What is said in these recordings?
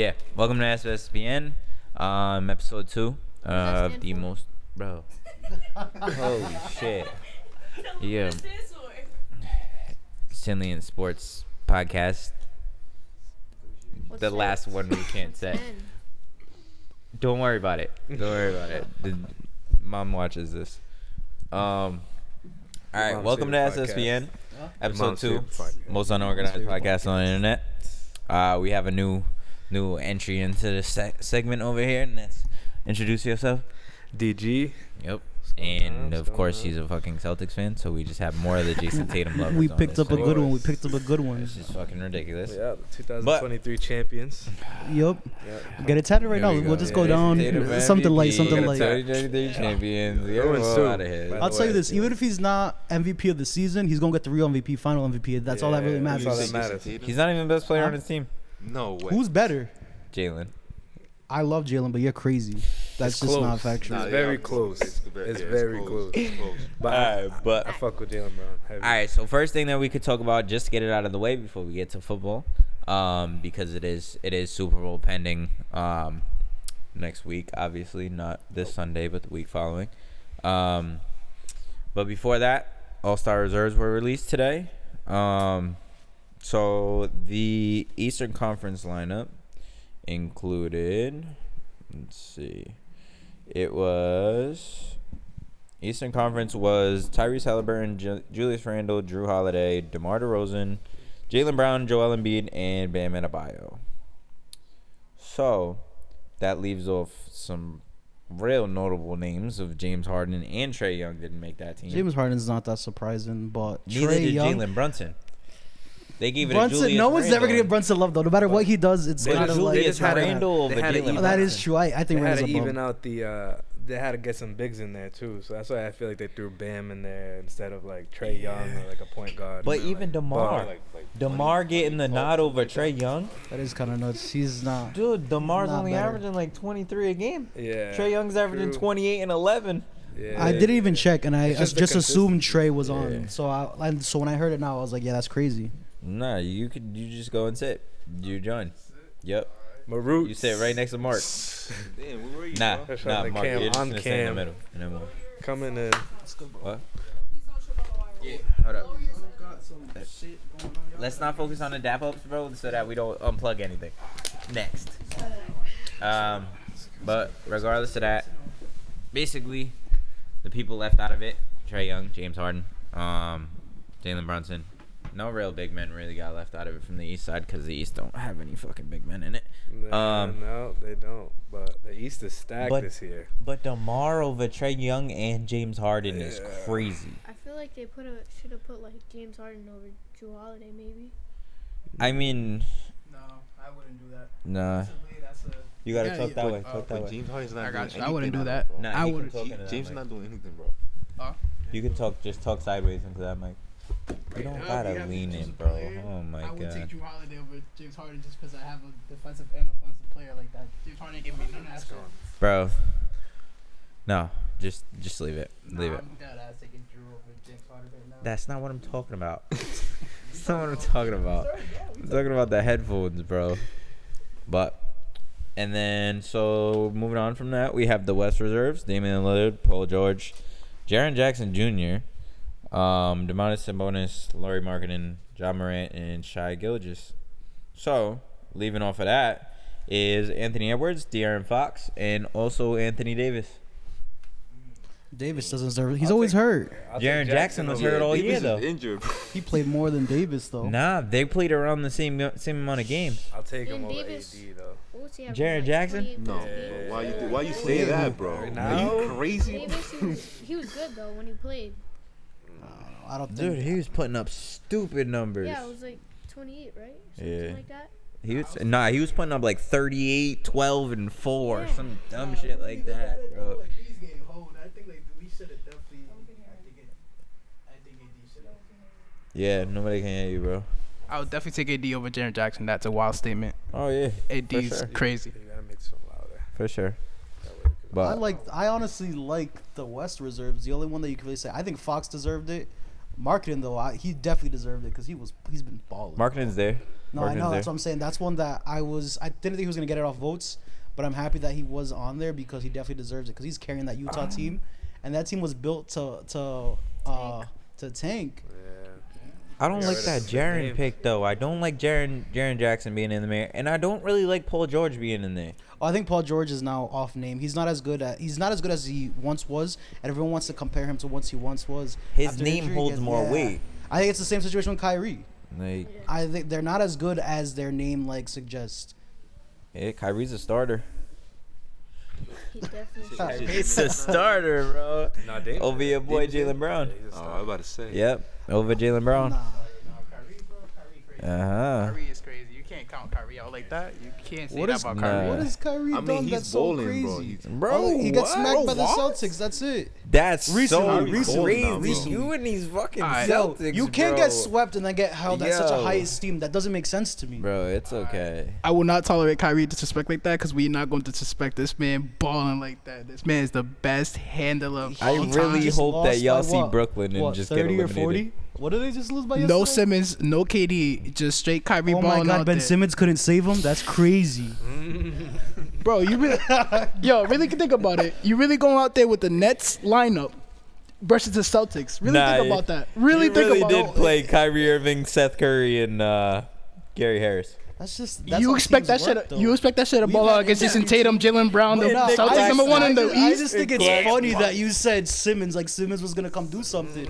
yeah, welcome to SSPN, episode 2 of the most, bro. Holy shit. Yeah. Stanley and Sports podcast. The last one we can't say. Don't worry about it. The mom watches this. All right, welcome to SSPN, episode 2, most unorganized podcast on the internet. We have a new entry into the segment over here, and that's introduce yourself. DG. Yep. And of course, he's a fucking Celtics fan, so we just have more of the Jason Tatum lovers. We picked up a good one. This is fucking ridiculous. Yeah, the 2023 champions. Yup. Get it tatted right now. We'll just go down. Something like. 2023 champions. Out of here. I'll tell you this: even if he's not MVP of the season, he's gonna get the real MVP, final MVP. That's all that really matters. That's all that matters. He's not even the best player on his team. No way. Who's better? Jalen. I love Jalen, but you're crazy. That's just not factual. It's very close. It's very close. But I fuck with Jalen Brown. Heavy. All right, so first thing that we could talk about, just to get it out of the way before we get to football, because it is Super Bowl pending next week, obviously not this Sunday, but the week following. But before that, All-Star reserves were released today. So the Eastern Conference lineup included, let's see, it was Eastern Conference was Tyrese Halliburton, Julius Randle, Drew Holiday, DeMar DeRozan, Jaylen Brown, Joel Embiid, and Bam Adebayo. So that leaves off some real notable names of James Harden and Trae Young didn't make that team. James Harden's not that surprising, but neither Trae did Young. Jalen Brunson. They gave it Brunson, to Julius no one's Randle. never gonna give Brunson love though. No matter what he does, it's But kind of like Julius Randle over Jalen that is true. I think They had to Randle's even above. out the. They had to get some bigs in there too, so that's why I feel like they threw Bam in there instead of like Trae Young or like a point guard. But even DeMar, DeMar getting the nod over Trae Young. That is kind of nuts. He's not. Dude, DeMar's Not only better. averaging like 23 a game. Yeah. Trae Young's averaging True. 28 and 11. Yeah. I didn't even check, and I It's just just the assumed consistency. Trey was on. Yeah. So when I heard it now, I was like, yeah, that's crazy. Nah, you just go and sit. You join. Yep. Marut. You sit right next to Mark. Damn, where were you, Nah, bro? That's nah, on the Mark. cam, You're just on gonna sit in the cam. middle. In the middle. Coming in. What? Yeah. Hold up. Let's not focus on the dap ups, bro, so that we don't unplug anything. Next. But regardless of that, basically, the people left out of it: Trae Young, James Harden, Jalen Brunson. No real big men really got left out of it from the East side because the East don't have any fucking big men in it. No, they don't. But the East is stacked this year. But DeMar over Trae Young and James Harden is crazy. I feel like they should have put like James Harden over Drew Holiday maybe. I mean, No, I wouldn't do that. nah. You gotta talk that way. Talk that But way. James Harden's not I doing got you. anything. I wouldn't do on that. bro. Nah, I you can wouldn't. talk into that James mic. not doing anything, bro. You can talk sideways into that mic. You don't gotta lean in, bro. Oh my I would take god. Drew Holiday over James Harden just because I have a defensive and offensive player like that. James Harden ain't giving me none of that shit. Bro. No, just leave it. Leave it. I'm dead ass taking Drew over James Harden right now. That's not what I'm talking about. That's not what I'm talking about. I'm talking about the headphones, bro. But, and then, so moving on from that, we have the West Reserves: Damian Lillard, Paul George, Jaren Jackson Jr., Domantas Sabonis, Lauri Markkanen, John Morant, and Shai Gilgeous. So, leaving off of that is Anthony Edwards, De'Aaron Fox, and also Anthony Davis. Davis doesn't deserve it. He's always hurt. Jaren Jackson was hurt all year, Davis though. is injured, bro. He played more than Davis though. Nah, they played around the same amount of games. I'll take him Then over Davis- AD though. What was he having, Jared like, Jackson? 28 No, points a bro. game? Why you say that, bro? Right Are now? you crazy? Davis, he was good though when he played. I don't Dude, think. he was putting up stupid numbers. Yeah, it was like 28, right? Something Yeah. like that. He was putting up like 38, 12, and 4. Yeah. Some dumb shit like that, bro. Like, he's getting hold. I think like we should have definitely. I think AD should have. Yeah, nobody can hear you, bro. I would definitely take AD over Jaren Jackson. That's a wild statement. Oh, yeah. AD's For sure. crazy. You gotta make some louder. For sure. That way But I honestly like the West reserves. The only one that you can really say, I think Fox deserved it. Marketing though, he definitely deserved it because he's been balling. Markkanen's there. No, I know. That's what I'm saying. That's one that I didn't think he was gonna get it off votes, but I'm happy that he was on there because he definitely deserves it because he's carrying that Utah team, and that team was built to tank. I don't like that Jaren pick though. I don't like Jaren Jackson being in there, and I don't really like Paul George being in there. Oh, I think Paul George is now off name. He's not as good as he once was, and everyone wants to compare him to what he once was. His After name injury, holds more weight. I think it's the same situation with Kyrie. Like, I think they're not as good as their name suggests. yeah, Kyrie's a starter. He definitely. He's a starter, bro. Nah, Dame- Over your boy Dame- Jalen Brown. Oh, I was about to say. Yep, over Jalen Brown. Nah. Kyrie, bro. Kyrie crazy. Uh-huh. Kyrie is crazy. You can't count Kyrie out like that. You can't say What that is about nah. Kyrie. What has Kyrie I mean, done he's that's so bowling, crazy? bro. He's- Bro, He got what? smacked by the What? Celtics. That's it. That's Recently, so recently. crazy. You and these fucking Alright. Celtics, You can't bro. get swept and then get held at such a Yo. high esteem. That doesn't make sense to me. Bro, it's okay. I will not tolerate Kyrie disrespect like that because we're not going to disrespect this man balling like that. This man is the best handler of I all time. really Just hope that lost y'all by see what? Brooklyn and What, just get 30 or eliminated. 40? What did they just lose by No yesterday? Simmons, no KD, just straight Kyrie Oh balling my out God, Ben there. Simmons couldn't save him? That's crazy. Bro, you really, really can think about it. You really going out there with the Nets lineup versus the Celtics. Really Nah, think about that. Really You think really about did it. play Kyrie Irving, Seth Curry, and Gary Harris. That's You how expect that teams shit? work, though. You expect that shit to We've ball had out against Jason injury Tatum, Jalen Brown, the No, Celtics I number one in the I East? just think it's funny that you said Simmons, like Simmons was gonna come do something.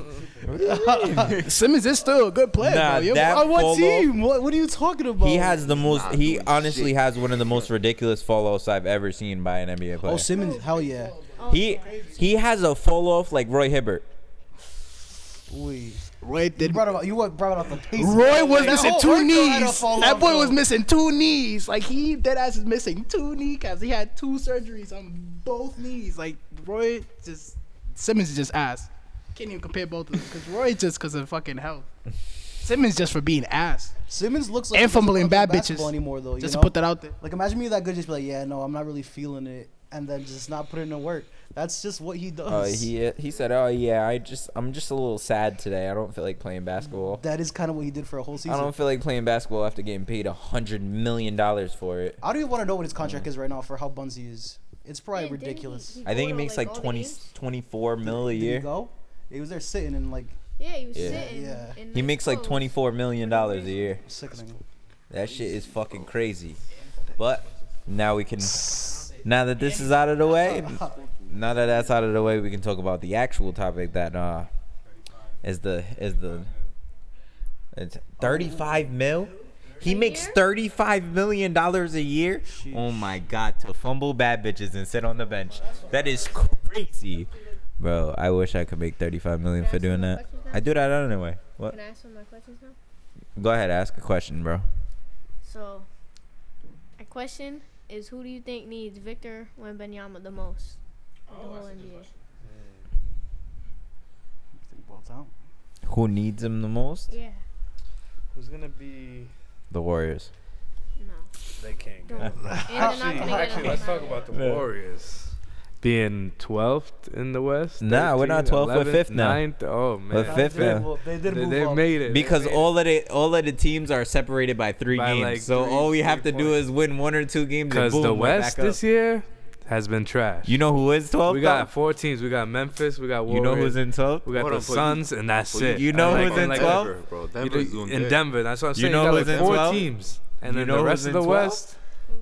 Simmons is still a good player, Nah, bro. Yo, that- On what fall team? What are you talking about? He has the most. Not He doing honestly shit. has one of the most ridiculous fall offs I've ever seen by an NBA player. Oh, Simmons, hell yeah. He has a fall off like Roy Hibbert. Wait. Roy You did. brought up the pace. Roy was That missing whole two Orko had a knees. fall That off, boy though. was missing two knees. Like he dead ass is missing two kneecaps. He had two surgeries on both knees. Like Roy just Simmons is just ass. Can't even compare both of them because Roy just because of fucking health. Simmons just for being ass. Simmons looks like And he doesn't fumbling wanna bad play bitches. basketball anymore, though. Just you to know? put that out there. Like, imagine me that good, just be like, yeah, no, I'm not really feeling it, and then just not put in the work. That's just what he does. He said, "Oh yeah, I'm just a little sad today. I don't feel like playing basketball. That is kind of what he did for a whole season. I don't feel like playing basketball after getting paid $100 million for it. I don't even want to know what his contract is right now for how buns he is. It's probably Yeah, didn't ridiculous. he I think he go to, makes like all the 20, games? 24 mil a Did he year. go? He was there sitting and like Yeah, he was Yeah. sitting. Yeah. in He nice makes like clothes. $24 million a year. sickening. That shit is fucking crazy. But now we can, now that this is out of the way, now that that's out of the way, we can talk about the actual topic that it's 35 mil. He A makes year? $35 million a year. Oh my God, to fumble bad bitches and sit on the bench. That is crazy. Bro, I wish I could make 35 million for doing that. I do that anyway. What? Can I ask some of my questions now? Go ahead, ask a question, bro. So, my question is, who do you think needs Victor Wembanyama the most in the whole NBA? Well, out. Who needs him the most? Yeah, Who's gonna be? The Warriors. no, They can't. don't. Get And they're not gonna get Actually, him. let's talk about the Yeah. Warriors. Being 12th in the West. Nah, we're not 12th, we're 5th now. 9th. Oh man, We're 5th now. They did They, move they up. made it Because They made all of the teams are separated by 3 By, games. like, So three- all we have to 3 do points. is win 1 or 2 games. Because and boom, the we're West back up. this year has been trash. You know who is 12th? we got 4 teams. We got Memphis. We got You Warriors. know who's in 12th? We got Hold the on, for Suns, and that's it. You know I who's in like 12? Denver, bro. You Denver's do- doing in good. Denver. That's what I'm You saying. know You got who's like in 4 12? teams, and You then know the who's rest of in the 12? West,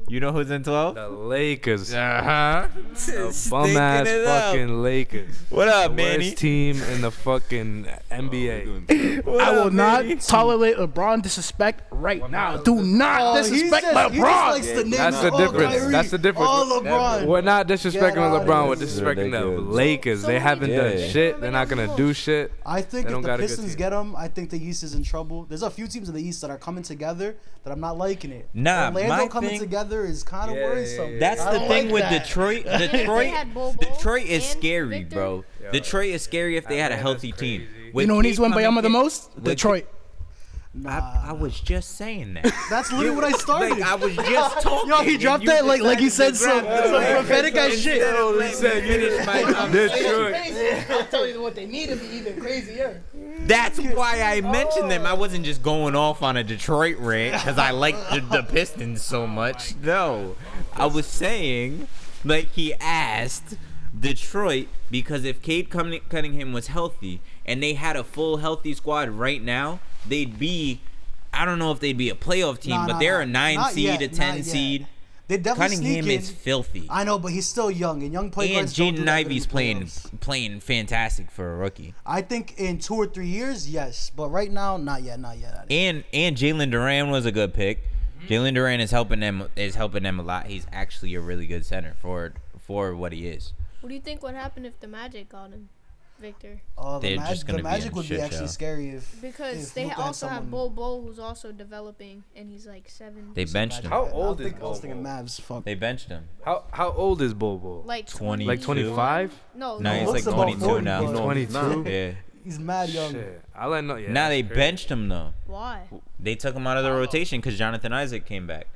You know who's in 12? the Lakers. Uh-huh. The bum ass fucking Lakers. What up, The Manny? worst team in the fucking NBA. Doing good. What I will up, not Manny? tolerate LeBron disrespect right now. Do not disrespect He just LeBron. likes the name That's the of difference. Kyrie. That's the difference. Oh, LeBron. We're not Get disrespecting outta LeBron. We're here. disrespecting the Ridiculous. Lakers. So They who haven't do you done think shit. will They're make not us gonna the do most? shit. I think They if don't the got a good Pistons team. get him, I think the East is in trouble. There's a few teams in the East that are coming together that I'm not liking it. Nah, Orlando my coming thing- together is kind of Yeah, worrisome. yeah, That's I the don't thing like with that. Detroit. If they Detroit, had Bobo Detroit is and scary, Victor, bro. Yeah. Detroit is scary if they had a That healthy is team. crazy. With You know who needs Cade Wembanyama coming the in- most? with- Detroit. I was just saying that. That's literally what I started. Like I was just talking. Yo, he dropped that like he said some prophetic ass shit. He said finish my Detroit. I'm telling you what they need to be even crazier. That's why I mentioned them. I wasn't just going off on a Detroit rant because I like the Pistons so much. No, I was saying like he asked Detroit because if Cade Cunningham was healthy and they had a full healthy squad right now, they'd be, I don't know if they'd be a playoff team, but they're a 9 seed, a 10 seed. They definitely Cunningham sneak in. is filthy. I know, but he's still young, and young play And guards don't do Jaden that good in Ivey's the playoffs. playing fantastic for a rookie. I think in 2 or 3 years, yes, but right now, not yet. And Jalen Duran was a good pick. Jalen Duran is helping them a lot. He's actually a really good center for what he is. What do you think would happen if the Magic got him, Victor? They're just gonna the be Magic in would be shit actually show. scary if Because if they Luka had also have someone- Bol, who's also developing, and he's like 7. They benched him. How I old was is thinking Bobo? Mavs. Fuck. They benched him. How old is Bobo? Like 20. Like 25? No, No, he's looks like about 22 40, now. bro. 22? Yeah. He's mad young. Shit. I let know. Yeah. Now they that's crazy. benched him though. Why? They took him out of the rotation because Jonathan Isaac came back.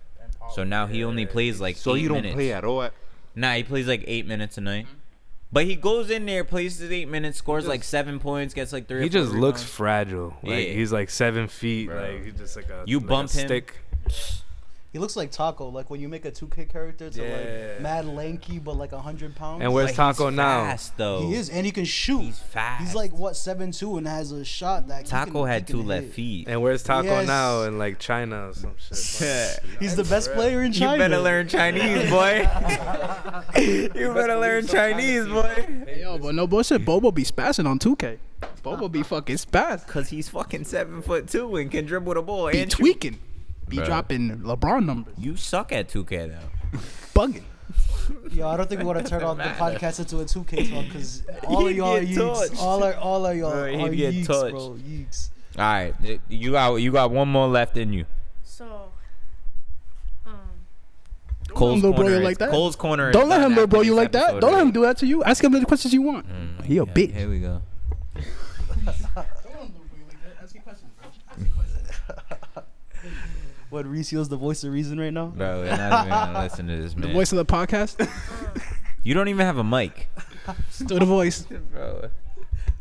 So now he only plays like So 8 you don't minutes. play at all? Nah, he plays like 8 minutes a night. But he goes in there, plays his 8 minutes, scores like 7 points, gets like 3 or 4 He just looks rebounds. fragile. Like Yeah. he's like 7 feet. Bro. Like he's just like a You like bump a him. stick. He looks like Taco, like when you make a 2K character to Yeah. like mad lanky but like 100 pounds. And where's But Taco he's now? Fast, though. He is, and he can shoot. He's fast. He's like what 7'2" and has a shot that Taco had he 2 can left hit. feet. And where's Taco Yes. now? In like China or some shit. He's the best player in You China. better learn Chinese, boy. You better learn Chinese, boy. Hey, yo, but no bullshit. Bobo be spazzing on 2K. Bobo be fucking spaz. Cause he's fucking 7'2" and can dribble the ball Be and shoot. tweaking. Be Bro. dropping LeBron numbers. You suck at 2K though. Bugging. Yo, I don't think we want to turn off the podcast into a 2K talk because all of He'd y'all are get yeeks. touched. All of y'all Bro, are he'd get yeeks, touched. bro. Yeeks. All right, you got one more left in you. So, Cole's little bro corner. you is- like that. Cole's corner. Don't is let done him little after bro you this like that. episode Don't let him already. do that to you. Ask him the questions you want. He a bitch. Here we go. What, Ricio's the voice of reason right now? Bro, we're not even gonna listen to this The man. voice of the podcast. You don't even have a mic. Still the voice. Bro.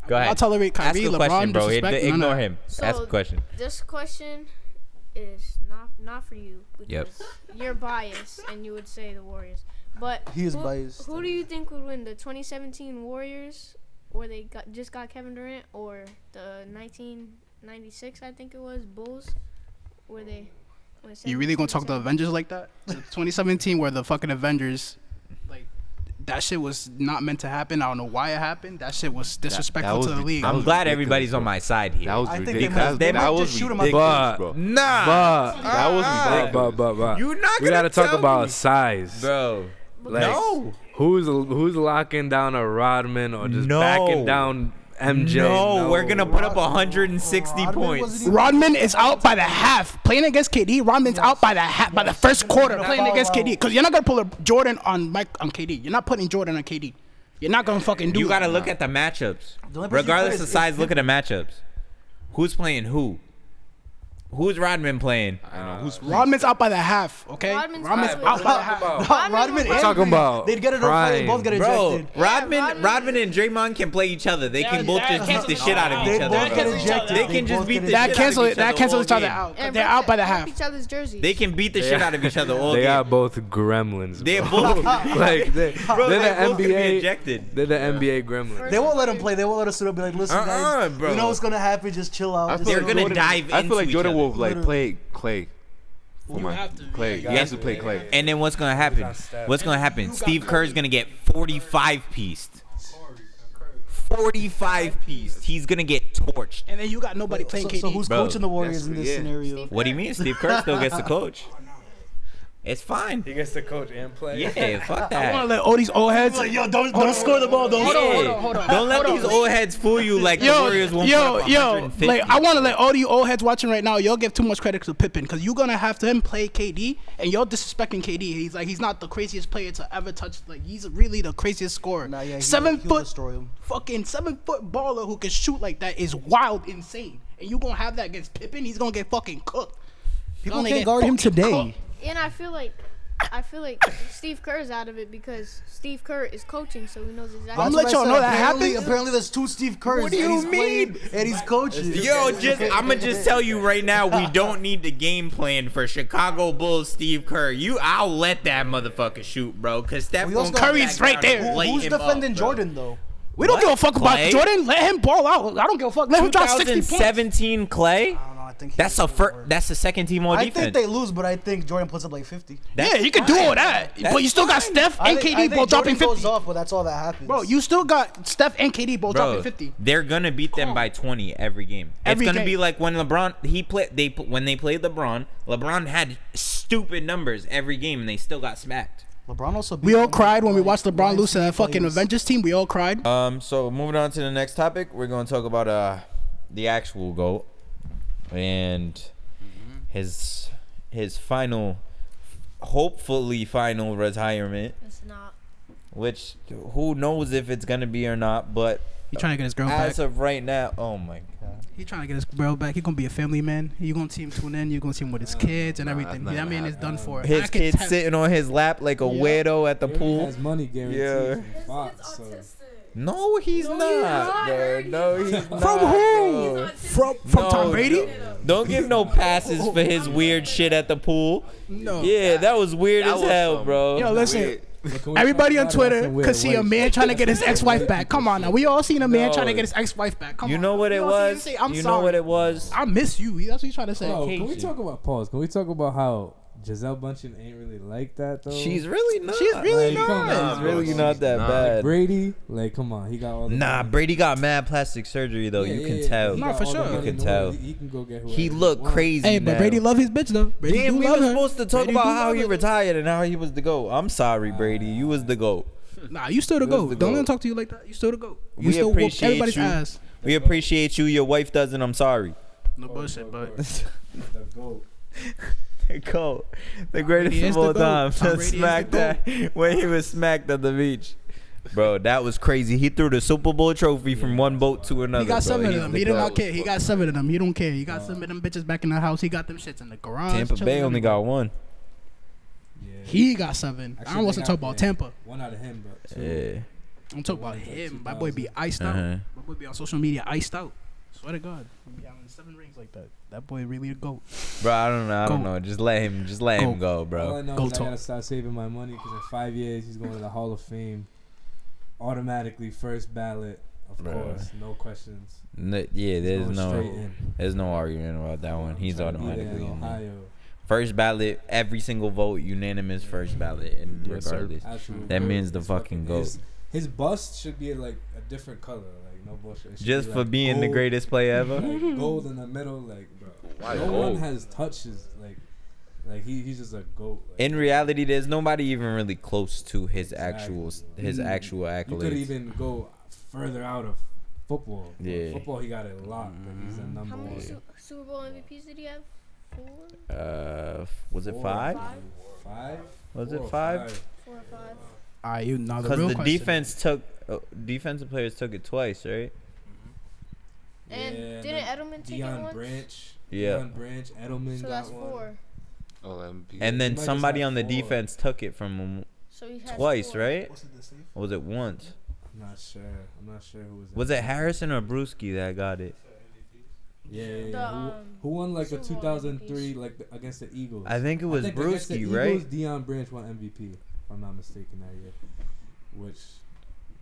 Go ahead. I'll tolerate Ask Kyrie, a question, LeBron, bro. disrespect. none of Ignore that. him. So, Ask a question. this question is not for you because Yep. you're biased and you would say the Warriors. But He is who, biased. Who do you think would win, the 2017 Warriors, where they just got Kevin Durant, or the 1996 I think it was Bulls, where they? You really gonna talk the Avengers like that? The 2017, where the fucking Avengers, like, that shit was not meant to happen. I don't know why it happened. That shit was disrespectful was to the ri- league. that I'm was glad ridiculous, everybody's on bro. my side here. That was I think they ridiculous. might, they that might was just shoot him out the But- bro. Nah. But That was ridiculous. but You not we gonna gotta talk tell about me. size. Bro. Like, No. Who's locking down a Rodman or just No. backing down MJ? No, we're gonna put up 160 Rodman points. wasn't even- Rodman is out by the half. Playing against KD, Rodman's out by the half, by the first quarter playing against KD. Because you're not gonna pull a Jordan on KD. You're not putting Jordan on KD. You're not gonna fucking do You that. gotta look at the matchups. The only person Regardless you of play size, is- look at the matchups. Who's playing who? Who's Rodman playing? Rodman's out by the half, okay? Rodman's Rodman's probably- out by the half. Rodman and talking Green, about they'd get it off. They both get Bro, ejected. Rodman and Draymond can play each other. They can both just beat the shit out of They each both other. get bro. ejected. They can just both beat get the ejected. That shit cancel out it. of That each cancels other each other all out. 'cause And they're out by the rip half. each other's jerseys. They can beat the shit out of each other all They game. are both gremlins. They're bro. both like they're bro, the they both can be NBA. ejected. They're the NBA gremlins. They won't let him play. They won't let us sit up and be like, listen, guys, bro. you know what's gonna happen. Just chill out. I Just feel They're like chill gonna out. Jordan- dive I feel like into Jordan each will other. like play Clay. For You my have to. Clay. He has to play Clay. And then what's gonna happen? What's gonna happen? Steve Kerr's gonna get 45 pieced. 45 pieced. He's gonna get torched. And then you got nobody playing KD. So who's Bro, coaching the Warriors in this yeah. scenario? What do you mean? Steve Kerr still gets to coach. It's fine. He gets to coach and play. Yeah, fuck I want that. to let all these old heads. Yo, don't score the ball. Don't. Yeah. hold on. Don't let these old heads fool you like the Warriors won't put up 150. Like I want to let all you old heads watching right now, y'all give too much credit to Pippen because you're gonna have him play KD and y'all disrespecting KD. He's not the craziest player to ever touch. Like he's really the craziest scorer. Nah, yeah, 7 he'll foot, destroy him. fucking 7 foot baller who can shoot like that is wild, insane. And you gonna have that against Pippen? He's gonna get fucking cooked. People Gonna can't get guard him fucking today. cooked. And I feel like Steve Kerr's out of it because Steve Kerr is coaching, so he knows exactly. I'm That's let what y'all I know said. that apparently, happens. Apparently, there's 2 Steve Kerrs. What do you and he's mean? playing and he's coaching. Yo, I'm gonna just tell you right now, we don't need the game plan for Chicago Bulls Steve Kerr. I'll let that motherfucker shoot, bro, because Steph We also gonna got- come Curry's back right down there. and light Who's him defending up, bro. Jordan though? We don't What? give a fuck about Clay? Jordan. Let him ball out. I don't give a fuck. Let him drop 60 points. 2017 Clay. I don't know. I think That's a second team all I defense. think they lose, but I think Jordan puts up like 50. Yeah, you can do all that. But you still got Steph and KD both dropping Jordan 50. goes off, but that's all that happens. Bro, you still got Steph and KD both Bro, dropping 50. they're gonna beat them by 20 every game. Every it's gonna game. be like when when they played LeBron. LeBron had stupid numbers every game, and they still got smacked. LeBron also. We all cried when we like, watched LeBron lose to that fucking players. Avengers team. We all cried. So moving on to the next topic, we're gonna talk about the actual GOAT and his final, hopefully final retirement. It's not. Which who knows if it's gonna be or not, but He trying to get his girl back. as of right now, oh my god. He trying to get his girl back. He gonna be a family man. You gonna see him tune in. You gonna see him with his kids and everything. that's not That man gonna is done for. His I can kid's tell- sitting on his lap like a weirdo at the He already pool. has money guaranteed Yeah. from Fox, so. No, he's not, bro. No, he's not. From who? bro. From No, Tom Brady? Don't give no passes for his weird shit at the pool. No. Yeah, that was weird That as was hell, some bro. Yo, listen. Weird. But can we Everybody talk on about Twitter some weird could see a white man shit? trying to get his Some ex-wife white back. people Come on now. shit. We all seen a man No. trying to get his ex-wife back. Come You on. know what it all seen him was? say, I'm You sorry. know what it was? I miss you. That's what he's trying to say. Oh, can we Casey. talk about pause? Can we talk about how Giselle Bündchen ain't really like that though? She's really not. She's really Like, come not. on, She's really bro. not that Nah. bad. Brady, like, come on, he got all the Nah, money. Brady got mad plastic surgery though. Yeah, You yeah, can yeah. tell. He Nah, got for all the sure. money You can in the world. tell. He can go get whoever He looked wants. crazy. Hey, but now. Brady love his bitch though. Brady Damn, do we love were her. supposed to talk Brady about do how love he her. retired and how he was the GOAT. I'm sorry, Brady. You was the GOAT. Nah, you still the He was goat. the Don't let GOAT. him talk to you like that. You still the goat. You We still whoop appreciate everybody's you. ass. We appreciate you. Your wife doesn't. I'm sorry. No bullshit, but The GOAT. GOAT. The Brady greatest is of all the GOAT. time. Tom Brady is the Smacked that when he was smacked at the beach. Bro, that was crazy. He threw the Super Bowl trophy from one boat to another. he got bro. 7 of He's them. the He did GOAT. not care. He got 7 of them. He don't care. He got some of them bitches back in the house. He got them shits in the garage. Tampa chilling Bay only everywhere. got one. Yeah. He got 7. Actually, I they wasn't got- talking about yeah, Tampa. One out of him, but two. Yeah. I'm talking about him. My boy be iced out. Uh-huh. My boy be on social media iced out. Swear to God. He be having 7 rings like that. That boy really a goat. Bro, I don't know. I don't Go. know. Just let him go, All I bro. know Go is I talk. gotta start saving my money because in 5 years he's going to the Hall of Fame. Automatically first ballot, of Bruh. course, no questions. Yeah, He's there's going straight no, in. there's no argument about that one. He's Trying to be there automatically in in there. Ohio. First ballot, every single vote, unanimous first ballot, and Yes, sir. regardless, Absolute that goat. means the His fucking GOAT. His bust should be like a different color, like no bullshit. It should Just be, for like, being the gold, greatest player ever. like, gold in the middle, like bro. Why no gold? one has touches, like he's just a goat. Like, In reality, there's nobody even really close to his actual Exactly. actual you could accolades. even go further out of football. But Yeah. football he got it locked. But he's the number How many one. Super Bowl MVPs did he have? 4? Was it Four. 5? 5? Was it Four or 5? 4 or 5? Alright, you now the Because real the question. defense took defensive players took it twice, right? And Yeah, didn't Edelman take it Deion once? Branch. Yeah. Deion Branch. Edelman So got that's one. 4. Oh, MVP. And He then might just somebody have on the 4. defense took it from him So he has twice, 4. right? What's it, the safe? Or was it once? I'm not sure. I'm not sure who was. Was it Harrison or Brewski that got it? Yeah. The, who won like the Super Bowl 2003 like against the Eagles? I think it was think against the Brewski, Eagles, right? Deion Branch won MVP, if I'm not mistaken that year, which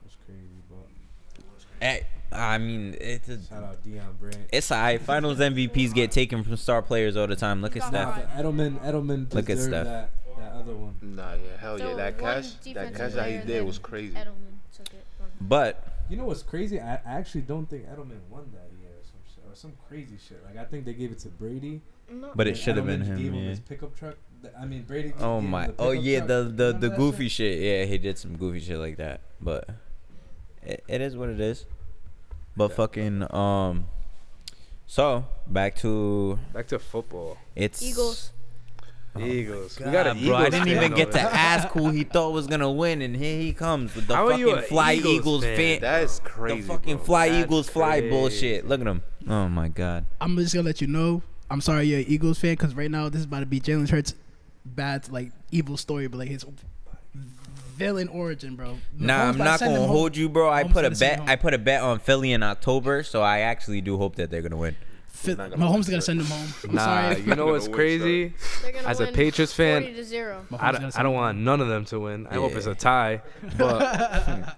was crazy. But I mean, it's shout out Deion Branch. it's alright. Finals MVPs get taken from star players all the time. Look at Nah, Steph. but Edelman Look at deserved Steph. that other one. Nah, yeah, hell yeah. So That one catch defensive that he player, did then was crazy. Edelman took it from him. But You know what's crazy? I actually don't think Edelman won that year or some shit, or some crazy shit. Like I think they gave it to Brady. No. But it and should have been Edelman him, Gave him yeah. his pickup truck. I mean Brady. oh gave him my, the oh pickup yeah, truck. the Remember that goofy shit? shit. Yeah, he did some goofy shit like that. But it is what it is. But fucking so back to Back to football. it's Eagles. Eagles. We God, got a bro, I Eagles didn't fan even get to over there. ask who he thought was gonna win, and here he comes with the How are you fucking a fly Eagles Eagles fan? fan. That's The crazy. fucking bro. fly That's Eagles fly crazy. bullshit. Look at him. Oh my god. I'm just gonna let you know. I'm sorry you're an Eagles fan because right now this is about to be Jalen Hurts' bad like evil story, but like his villain origin, bro. Nah, Mahomes I'm about to not send gonna him home. hold you, bro. I Mahomes put a about to send him bet. home. I put a bet on Philly in October, so I actually do hope that they're gonna win. not gonna Mahomes win, is gonna sir. send him home. I'm Nah, sorry. you know what's Gonna win, crazy? They're gonna As a win Patriots fan, 40-0. Mahomes I is gonna don't send him want none of them to win. I hope Yeah. it's a tie. But,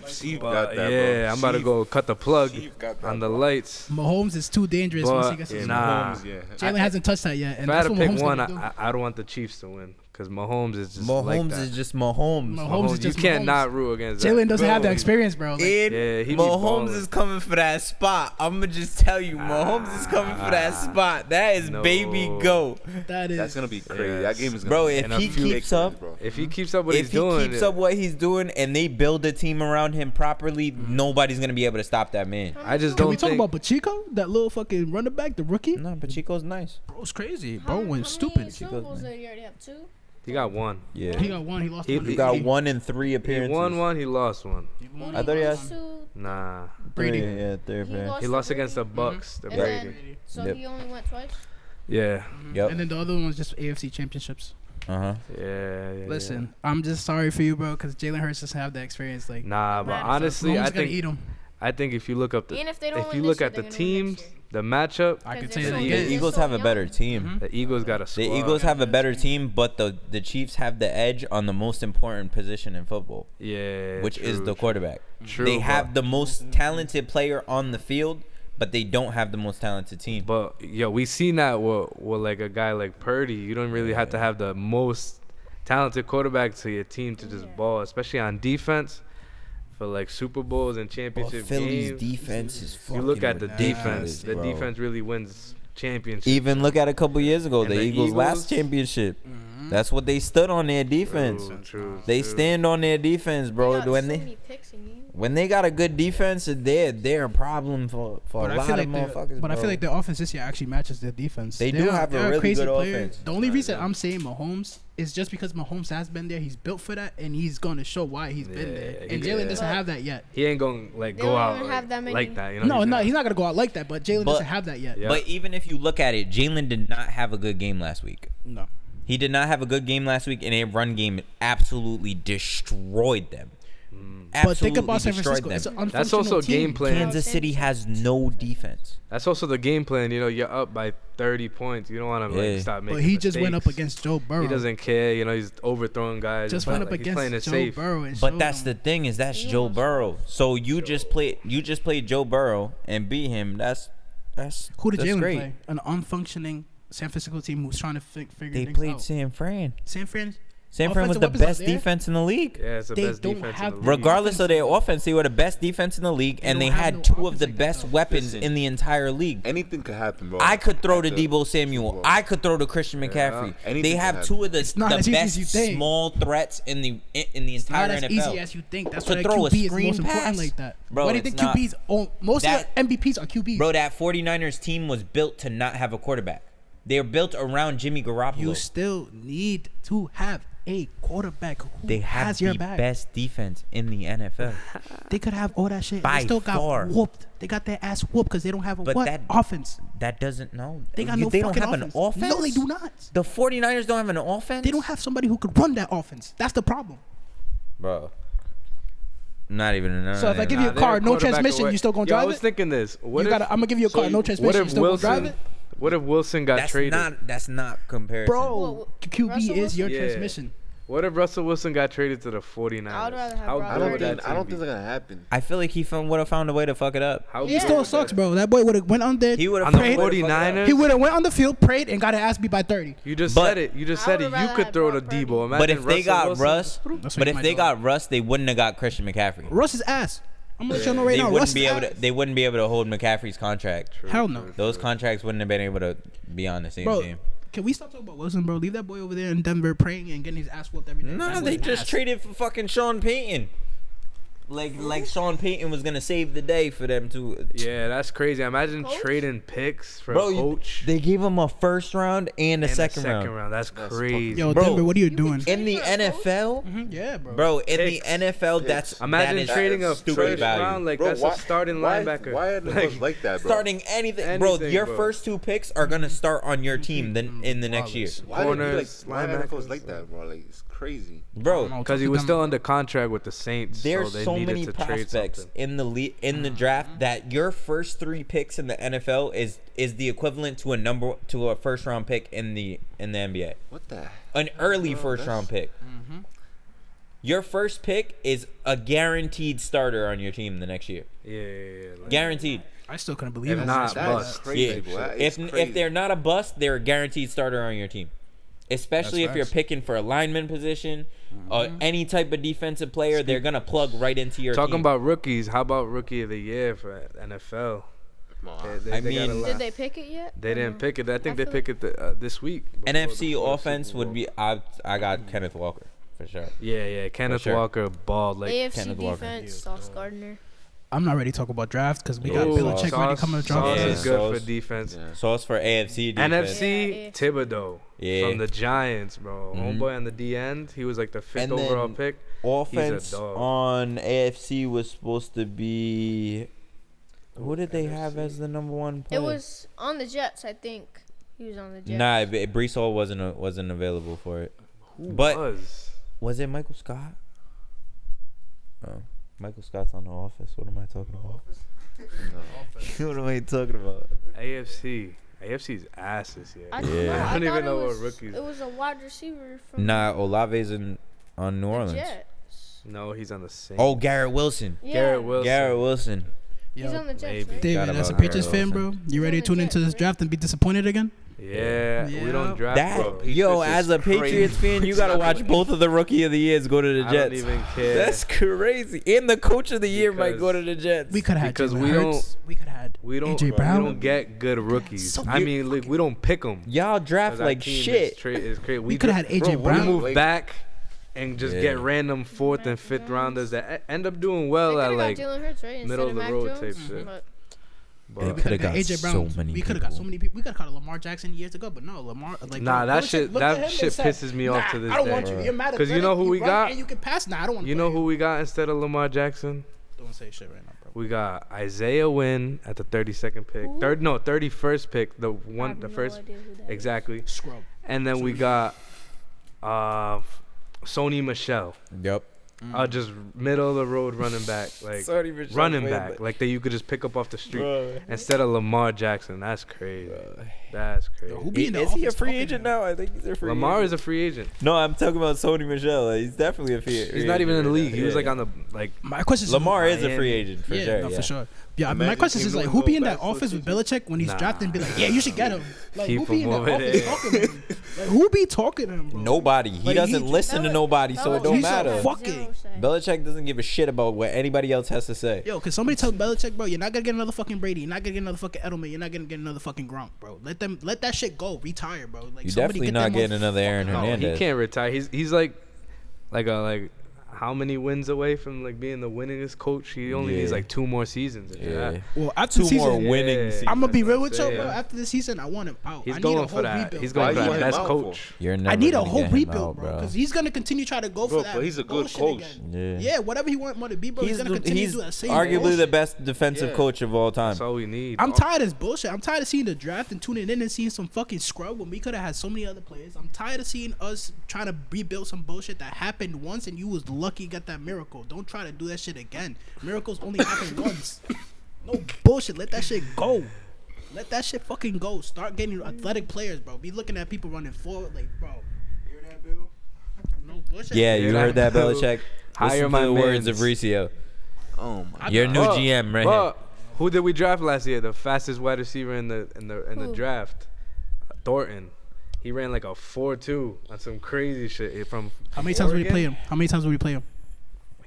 Chief but got that, yeah, bro. I'm about to Chief- go cut the plug Chief got that, on the bro. lights. Mahomes is too dangerous once he But gets Yeah, his nah, Mahomes, yeah. Jalen hasn't touched that yet, and if I had that's to what pick Mahomes one, gonna do. I don't want the Chiefs to win because Mahomes is just like Mahomes that. is just Mahomes. Mahomes is You just can't Mahomes. not root against that. Jalen doesn't have that Bro. experience, bro. Like, And Yeah, he be Mahomes balling. is coming for that spot. I'm gonna just tell you, Mahomes is coming for that spot. That is No. baby go, that is. That's gonna be crazy. Yes. That game is gonna bro. be If And a he few- keeps up, bro. If he keeps up what if he's he doing, keeps up what he's doing, and they build a team around him properly, nobody's gonna be able to stop that man. I just Can don't we talk think. about Pacheco, that little fucking running back, the rookie? No, but Chico's nice. Bro's crazy. How Bro many went stupid. Super Bowls did he already have? 2? He got one. Yeah, He got one. He lost He- one. he got 1 in 3 He appearances. won one. He lost one. Who I thought he lost had- to? Nah, Brady. Yeah, third He pair. lost he to lost against the Brady? Bucks. The And Brady. then, so Yep. he only went twice? Yeah. Yep. And then the other one was just AFC championships. Uh-huh. Yeah. Listen, I'm just sorry for you, bro, because Jalen Hurts doesn't have that experience. Like, Nah, but Matters. honestly, Mahomes I gonna think eat him. if you look up the And if they don't if win you this look year, at the they're gonna win next teams, year. the matchup, I could Because say they're that so- again. The Eagles so have a young. better team. Mhm. the Eagles got a squad. The Eagles have a better team, but the Chiefs have the edge on the most important position in football, Yeah. which is true, the quarterback. True. They but- have the most talented player on the field, but they don't have the most talented team. But yo, we seen that with like a guy like Purdy. You don't really have to have the most talented quarterback to your team to just Yeah. ball, especially on defense for like Super Bowls and Well, championship Philly's games. defense is You fucking look at the ridiculous, defense. The bro. defense really wins championships. Even look at a couple years ago, And the the Eagles' last Eagles- championship. That's what they stood on their defense. True, They true. stand on their defense, They bro. got When so they many picks in games. when they got a good defense, they're a problem for But a I lot feel of like motherfuckers. but I bro. feel like their offense this year actually matches their defense. They do have a they're really crazy good player. offense. The only reason I'm saying Mahomes is just because Mahomes has been there. He's built for that, and he's going to show why he's been there. Yeah, And he- Jalen doesn't But- have that yet. He ain't gonna like They go don't out even like, have that many- like that. You know? No, he's not going to go out like that. But Jalen But- doesn't have that yet. Yeah. But even if you look at it, Jalen did not have a good game last week. No. He did not have a good game last week, and a run game absolutely destroyed them. But think Absolutely about San destroyed Francisco. It's them. an That's unfunctional also team. game plan. Kansas City has no defense. That's also the game plan. You know, you're up by 30 points. You don't want to Yeah. like stop making. But he just went up mistakes. against Joe Burrow. He doesn't care. You know, he's overthrowing guys. Just but, went up like, he's playing it against Joe safe. Burrow. And But showed that's him. the thing is that's He Joe lost. Burrow. So you just played Joe Burrow and beat him. That's Who did that's Jalen great. play? An unfunctioning San Francisco team who's trying to figure They things played out. San Fran. San Fran. San Fran was Offensive the weapons out best there. defense in the league. Yeah, it's the They best don't defense have in the league. Regardless of their offense, they were the best defense in the league, and don't they have had no two of offense the like that, best though. weapons Listen. in the entire league. Anything could happen, bro. I could throw to At the Debo Super Samuel. Bowl. I could throw to Christian McCaffrey. anything They can have happen. two of the not as easy as you best think. small threats in the It's entire not as NFL. easy as you think. That's To why throw a QB is the screen most important pass? like that. Bro, Why do you it's think not. QBs? Most That- of the MVPs are QBs. Bro, that 49ers team was built to not have a quarterback. They're built around Jimmy Garoppolo. you still need to have a quarterback who They have has your the back. best defense in the NFL. They could have all that shit. By They still far. got whooped. They got their ass whooped because they don't have a But what that- offense. That doesn't know. They got You- no they don't fucking have offense. an offense. No, they do not. The 49ers don't have an offense. They don't have somebody who could run that offense. That's the problem. Bro. Not even. So if I give you a they're car, no quarterback transmission, away. you still gonna Yo, I drive was it? thinking this. What I'm gonna give you a car, no transmission. What You if still gonna Wilson? drive it? What if Wilson got That's traded? not comparison. Bro, Well, QB Russell is your Wilson? Yeah. transmission. What if Russell Wilson got traded to the 49ers? I would rather have How Brock I good don't would Purdy. that think. team I don't be? think it's gonna happen. I feel like he would have found a way to fuck it up. How Yeah. He good still would sucks, that- bro. That boy would have went on there. He would On have the found a way to fuck it up. 49ers? He would have went on the field, prayed, and got an ass beat by 30. You just But- said it. You just I said it. would You rather could have throw to Brock Purdy. Debo. Imagine But if they Russell got Wilson. Russ, That's what but you if might they do. got Russ, they wouldn't have got Christian McCaffrey. Russ is ass. I'm gonna let you know right They now. wouldn't Russ be is able to. ass. They wouldn't be able to hold McCaffrey's contract. Hell no. Those contracts wouldn't have been able to be on the same Bro, team. can we stop talking about Wilson, bro? Leave that boy over there in Denver praying and getting his ass whooped every day. Nah, That they boy's just ass. traded for fucking Sean Payton. like Sean Payton was gonna save the day for them to. Yeah, that's crazy. Imagine Coach? trading picks for Bro, a coach. they gave him a first round and a and second round. That's crazy. Yo, Bro, Denver, what are you You can doing? trade In the for a coach? NFL, Yeah, bro. bro, in the Picks. NFL, that's Imagine that is trading a stupid first value. round like Bro, that's why- a starting why, linebacker. Why are the like that, bro? Starting anything, bro. Anything, Your bro. first 2 picks are gonna start on your team then in the next year, Why do corners, why are linebackers, NFLs like that, bro? Like it's crazy. bro. Because he was still under contract with the Saints, There's so they so needed many to trade prospects something. in the draft that your first 3 picks in the NFL is the equivalent to a first round pick in the NBA. What the? An early Bro, first round pick. Your first pick is a guaranteed starter on your team the next year. Yeah. Like, Guaranteed. I still couldn't believe If it. not, That is bust. crazy, Yeah. bro. That is If crazy. they're not a bust, they're a guaranteed starter on your team. Especially That's if you're facts. picking for a lineman position or any type of defensive player, they're gonna plug right into your Talking team. about rookies, how about rookie of the year for NFL? Come on. They I got a mean- lot. Did they pick it yet? They Or didn't no? pick it. I think they feel pick it this week. NFC before the offense Super would Bowl. be I got Kenneth Walker for sure. Yeah. Kenneth sure. Walker balled like. AFC Kenneth Walker. defense, Sauce Gardner. I'm not ready to talk about draft because we got Ooh, Belichick ready coming to drop. Sauce Yeah, is good Sauce. for defense. Yeah. Sauce for AFC defense. NFC Yeah, Thibodeau Yeah. from the Giants, bro. Mhm. Homeboy on the D end. He was like the 5th And overall then- pick. Offense dog. on AFC was supposed to be. Who did they have as the number 1 player? It was on the Jets, I think. He was on the Jets. Nah, Brees Hall wasn't available for it. Who But- was? Was it Michael Scott? Oh, Michael Scott's on The Office. What am I talking about? What am I talking about? AFC. AFC's ass this year. I, Yeah. no, I don't thought even it know what was, rookies- It was a wide receiver from Nah, Olave's on New the Orleans. Jets. No, he's on the same. Oh, Garrett Wilson. Yeah. Garrett Wilson. Garrett Wilson. He's on the Jets, maybe. right? David, Forgot as a about Patriots Garrett fan, bro, you ready to tune into this draft and be disappointed again? Yeah, we Yeah. don't draft. That bro. yo, Patriots as is a Patriots crazy. fan, you gotta watch both of the Rookie of the Years go to the I Jets. don't even care. That's crazy. And the Coach of the Year might go to Because the Jets. We could have had Because Jalen we don't- Hurts. We could have had we don't. AJ Brown. We don't get good rookies. So I mean, like we don't pick them. Y'all draft like shit. Is crazy. We could have had AJ Bro, Brown. We move Like- back and just Yeah. get random 4th and 5th rounders that end up doing They well at coulda got like. Jalen Hurts, right? middle of Instead the road Mac type Jones, shit. but They But, coulda got AJ Brown. so many We could have got so people. many people. We could have caught Lamar Jackson years ago, but no, Lamar. Like, Nah, bro, that Belichick shit- looked that at him and shit said, pisses me off to this I don't day. want you. You're mad at 'Cause you know who we run got? And you can pass. Nah, I don't want. you know who we got instead of Lamar Jackson? Don't say shit right now, bro. We got Isaiah Wynn at the 32nd pick. Who? 31st pick. The I one, have the no first, idea who that is. exactly. Scrub. And then we got Sony Michelle. Yep. Just middle of the road running back, like Sorry for running jumping, back, but- like that you could just pick up off the street Bro. instead of Lamar Jackson. That's crazy. That's crazy. Yo, who be in the Is he a office free talking agent to him? now? I think he's a free Lamar agent. is a free agent. No, I'm talking about Sony Michelle. Like, he's definitely a free agent. He's not even in the league. He was like Yeah. on the like. My question is Lamar is a Miami. free agent for yeah, sure. no, yeah. for sure. Yeah, my Imagine question Cam is like, Newton who be go in that back for office with season. Belichick when he's Nah. drafted and be like, yeah, you should get him. Like, Keep who be in him that over office there. talking to him? Like, who be talking to him, bro? Nobody. He Like, doesn't he- listen to Belichick- nobody, so it don't He's a matter. fuck- fucking- Belichick doesn't give a shit about what anybody else has to say. Yo, can somebody tell Belichick, bro, you're not gonna get another fucking Brady, you're not gonna get another fucking Edelman, you're not gonna get another fucking Gronk, bro. Let that shit go, retire, bro. Like, You somebody definitely get not that getting another Aaron motherfucker- No, he Hernandez. can't retire. He's like how many wins away from like being the winningest coach? He only needs Yeah. like 2 more seasons. After Yeah. that. Well, after Two the season, more winning Yeah. seasons. I'm gonna be real That's with what you, I'm bro. saying. After the season, I want him out. He's I need going a for whole that. rebuild. He's bro. going for Why you that want him best out coach. You're never I need a gonna whole get him rebuild, out, bro, because he's gonna continue to try to go Bro, for that. but he's a good bullshit coach. again. Yeah. Yeah, whatever he want to be, bro. He's, gonna continue to do that same arguably bullshit. the best defensive Yeah. coach of all time. That's all we need. I'm tired of this bullshit. I'm tired of seeing the draft and tuning in and seeing some fucking scrub when we could have had so many other players. I'm tired of seeing us trying to rebuild some bullshit that happened once and you was lucky you got that miracle. Don't try to do that shit again. Miracles only happen once. No bullshit. Let that shit go. Let that shit fucking go. Start getting athletic players, bro. Be looking at people running forward, like, bro. Hear that, Bill? No bullshit. Yeah, you Yeah, heard that, that- Belichick. Hire Listen to my the words mans. of Riccio. Oh my. Your new But- GM right but who did we draft last year? The fastest wide receiver in the Who? draft, Thornton. He ran like a 4.2 on some crazy shit from. How many times would we Oregon. play him? How many times would we play him?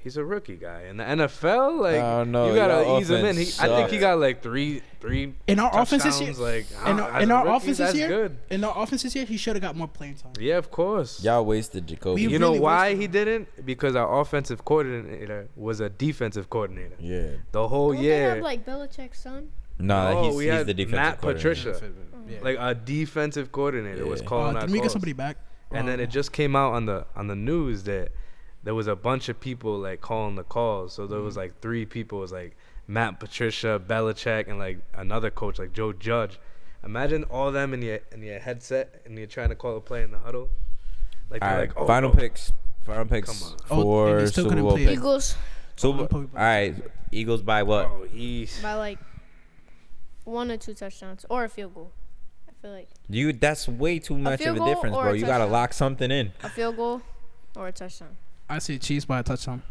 He's a rookie guy. In the NFL, like Oh, no, you gotta your ease him in. offense I think he sucks. got like three In our offense this year, touchdowns, like in as a our rookie, offense this that's year, good. in our offense this year, he should have got more playing time. Yeah, of course. Y'all wasted Jacoby. We You know really why wasted he him. didn't? Because our offensive coordinator was a defensive coordinator. Yeah. The whole Don't they year. have like Belichick's son? No, Oh, he's we had the defensive Matt coordinator. Patricia. Yeah. Like a defensive coordinator was Yeah. calling that Didn't we get calls. somebody back? And then it just came out on the news that there was a bunch of people like calling the calls. So there was like 3 people. It was like Matt Patricia, Belichick, and like another coach like Joe Judge. Imagine all them in your headset and you're trying to call a play in the huddle. Like All they're right, like, oh, final no. picks. Final picks Come on. Oh, and for they still Super couldn't Bowl play it. pick. Eagles All right, Eagles by what? Oh, East. by like 1 or 2 touchdowns or a field goal. I feel like That's way too much of field a goal difference, or bro. a You gotta touchdown? lock something in. a field goal or a touchdown. I see Chiefs by a touchdown.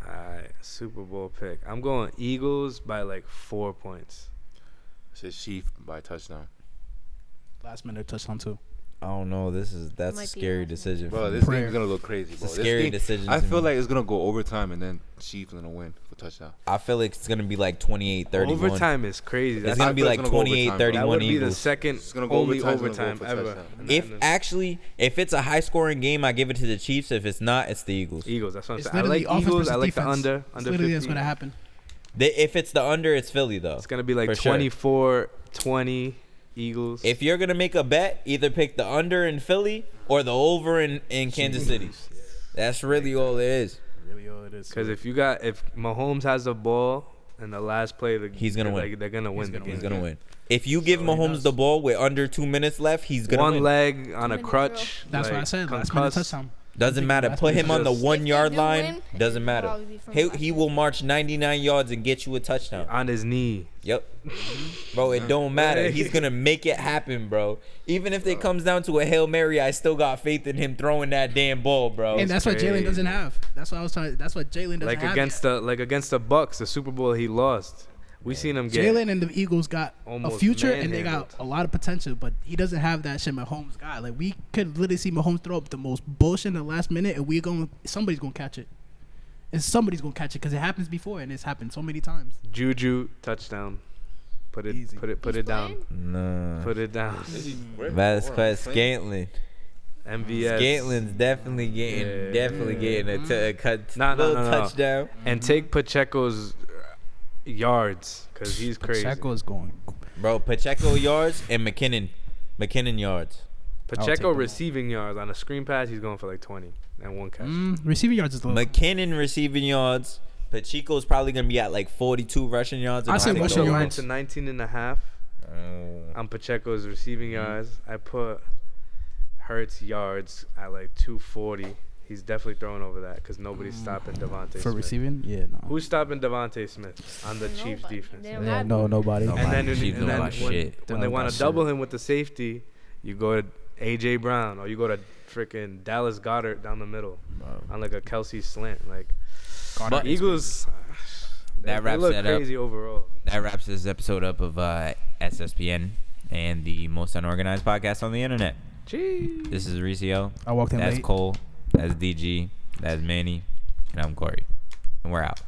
All right, Super Bowl pick. I'm going Eagles by like 4 points. Says Chief by touchdown. Last minute touchdown too. I don't know. That's a Might be scary awesome. decision. Bro, for this me. game's gonna go crazy, It's bro. a This scary game- decision. I to feel me. like it's gonna go overtime and then Chiefs gonna win for touchdown. I feel like it's gonna be like 28-31. Overtime is crazy. It's That's gonna I be feel like it's gonna go overtime, bro. 28-31 that would be the Eagles. second It's gonna go only overtime, it's gonna overtime go for ever. touchdown. And If then actually, if it's a high scoring game, I give it to the Chiefs. If it's not, it's the Eagles. Eagles, that's what I'm It's saying. I literally like offense Eagles. versus I like the defense. under It's literally 50. what's gonna happen. If it's the under, it's Philly though. It's gonna be like For sure. 24-20 Eagles. If you're gonna make a bet, either pick the under in Philly or the over in Kansas City. That's really all it is. Really all it is. Because if Mahomes has the ball in the last play, He's gonna win. They're gonna win the game. He's gonna win. If you give So he Mahomes does. the ball with under 2 minutes left, he's gonna One win. leg on a Minute crutch. That's what I like, said. Last minute concussed. touchdown. Doesn't matter. Last Put minute him on the just- 1 yard If they do line. win, Doesn't it'll matter. probably be from He last he minute. will march 99 yards and get you a touchdown. On his knee. Yep. Bro, it don't matter. He's gonna make it happen, bro. Even if it comes down to a Hail Mary, I still got faith in him throwing that damn ball, bro. And that's what Jalen crazy. doesn't have. That's what I was trying. That's what Jalen doesn't Like have. against the Bucks, the Super Bowl he lost. We seen him get Jalen and the Eagles got a almost future and they got manhandled. a lot of potential, but he doesn't have that shit Mahomes got. Like we could literally see Mahomes throw up the most bullshit in the last minute, and somebody's gonna catch it. And somebody's gonna catch it because it happens before, and it's happened so many times. Juju touchdown. Put it Easy. put it He's down. playing? Nah. Put it down. That's quite Scantlin. MVS. Scantlin's definitely getting a cut No. touchdown. And take Pacheco's yards because he's crazy. Pacheco is going. Bro, Pacheco yards and McKinnon yards. I'll take Pacheco them all. receiving yards on a screen pass, he's going for like 20 and 1 catch. Receiving yards is low. McKinnon receiving yards. Pacheco's probably gonna be at like 42 rushing yards. I say think rushing the line yards. to 19 and a half on Pacheco's receiving yards. I put Hurts yards at like 240. He's definitely throwing over that because nobody's stopping Devontae For Smith. receiving, yeah, no. Who's stopping Devontae Smith on the Chiefs Nobody. defense? They don't Yeah, have no, nobody. Nobody. And then, Chiefs don't got shit. when Don't they got want to shit. double him with the safety, you go to A.J. Brown or you go to freaking Dallas Goedert down the middle on like a Kelsey slant. Like, But Eagles, That they wraps look that up. crazy overall. That wraps this episode up of SSPN and the most unorganized podcast on the internet. Jeez. This is Ricio. I walked in That's late. Cole. That's DG. That's Manny. And I'm Corey. And we're out.